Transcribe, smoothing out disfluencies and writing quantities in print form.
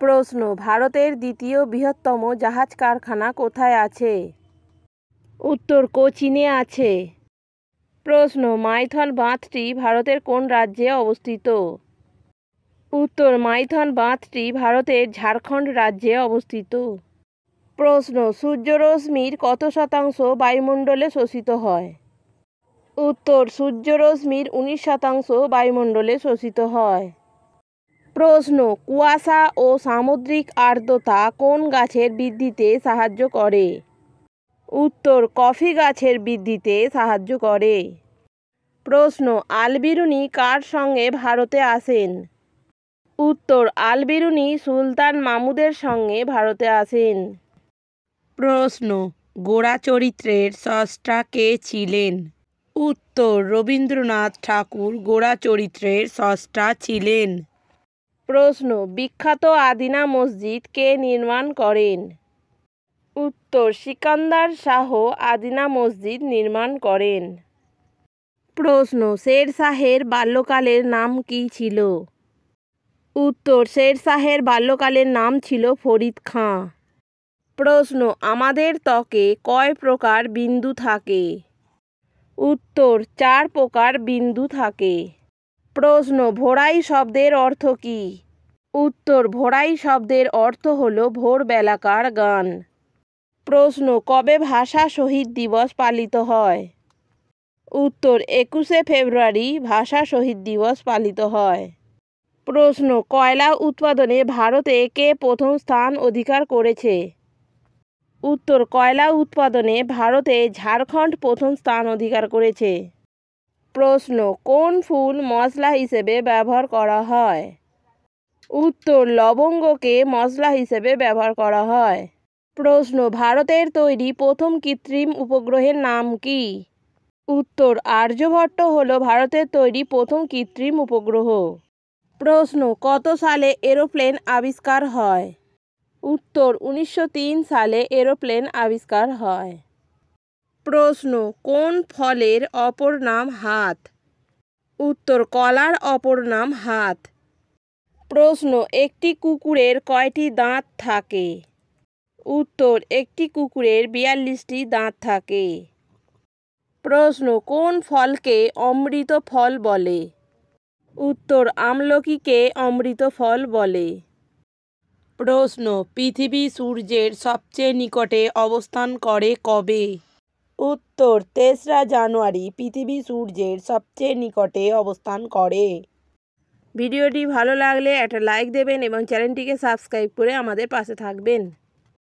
প্রশ্ন, ভারতের দ্বিতীয় বৃহত্তম জাহাজ কারখানা কোথায় আছে? উত্তর, কোচিনে আছে। প্রশ্ন, মাইথন বাঁধটি ভারতের কোন রাজ্যে অবস্থিত? উত্তর, মাইথন বাঁধটি ভারতের ঝাড়খণ্ড রাজ্যে অবস্থিত। প্রশ্ন, সূর্যরশ্মির কত শতাংশ বায়ুমণ্ডলে শোষিত হয়? উত্তর, সূর্যরশ্মির 19% বায়ুমণ্ডলে শোষিত হয়। প্রশ্ন, কুয়াশা ও সামুদ্রিক আর্দ্রতা কোন গাছের বৃদ্ধিতে সাহায্য করে? উত্তর, কফি গাছের বৃদ্ধিতে সাহায্য করে। প্রশ্ন, আল-বিরুনি কার সঙ্গে ভারতে আসেন? উত্তর, আল-বিরুনি সুলতান মাহমুদের সঙ্গে ভারতে আসেন। প্রশ্ন, গোড়া চরিত্রের স্রষ্টা কে ছিলেন? উত্তর, রবীন্দ্রনাথ ঠাকুর গোড়া চরিত্রের স্রষ্টা ছিলেন। প্রশ্ন, বিখ্যাত আদিনা মসজিদ কে নির্মাণ করেন? উত্তর, সিকান্দার শাহ আদিনা মসজিদ নির্মাণ করেন। প্রশ্ন, শের শাহের বাল্যকালের নাম কী ছিল? উত্তর, শের শাহের বাল্যকালের নাম ছিল ফরিদ খাঁ। প্রশ্ন, আমাদের ত্বকে কয় প্রকার বিন্দু থাকে? উত্তর, 4 প্রকার বিন্দু থাকে। প্রশ্ন, ভোরাই শব্দের অর্থ কী? উত্তর, ভোরাই শব্দের অর্থ হল ভোরবেলাকার গান। প্রশ্ন, কবে ভাষা শহীদ দিবস পালিত হয়? উত্তর, 21শে ফেব্রুয়ারি ভাষা শহীদ দিবস পালিত হয়। প্রশ্ন, কয়লা উৎপাদনে ভারতে কে প্রথম স্থান অধিকার করেছে? উত্তর, কয়লা উৎপাদনে ভারতে ঝাড়খণ্ড প্রথম স্থান অধিকার করেছে। প্রশ্ন, কোন ফুল মশলা হিসেবে ব্যবহার করা হয়? উত্তর, লবঙ্গকে মশলা হিসেবে ব্যবহার করা হয়। প্রশ্ন, ভারতের তৈরি প্রথম কৃত্রিম উপগ্রহের নাম কি? উত্তর, আর্যভট্ট হল ভারতের তৈরি প্রথম কৃত্রিম উপগ্রহ। প্রশ্ন, কত সালে এরোপ্লেন আবিষ্কার হয়? উত্তর, 1903 সালে এরোপ্লেন আবিষ্কার হয়। প্রশ্ন, কোন ফলের অপর নাম হাত? উত্তর, কলার অপর নাম হাত। প্রশ্ন, একটি কুকুরের কয়টি দাঁত থাকে? উত্তর, একটি কুকুরের 42টি দাঁত থাকে। প্রশ্ন, কোন ফলকে অমৃত ফল বলে? উত্তর, আমলকিকে অমৃত ফল বলে। প্রশ্ন, পৃথিবী সূর্যের সবচেয়ে নিকটে অবস্থান করে কবে? উত্তর, 3রা জানুয়ারি পৃথিবী সূর্যের সবচেয়ে নিকটে অবস্থান করে। ভিডিওটি ভালো লাগলে একটা লাইক দেবেন এবং চ্যানেলটিকে সাবস্ক্রাইব করে আমাদের পাশে থাকবেন।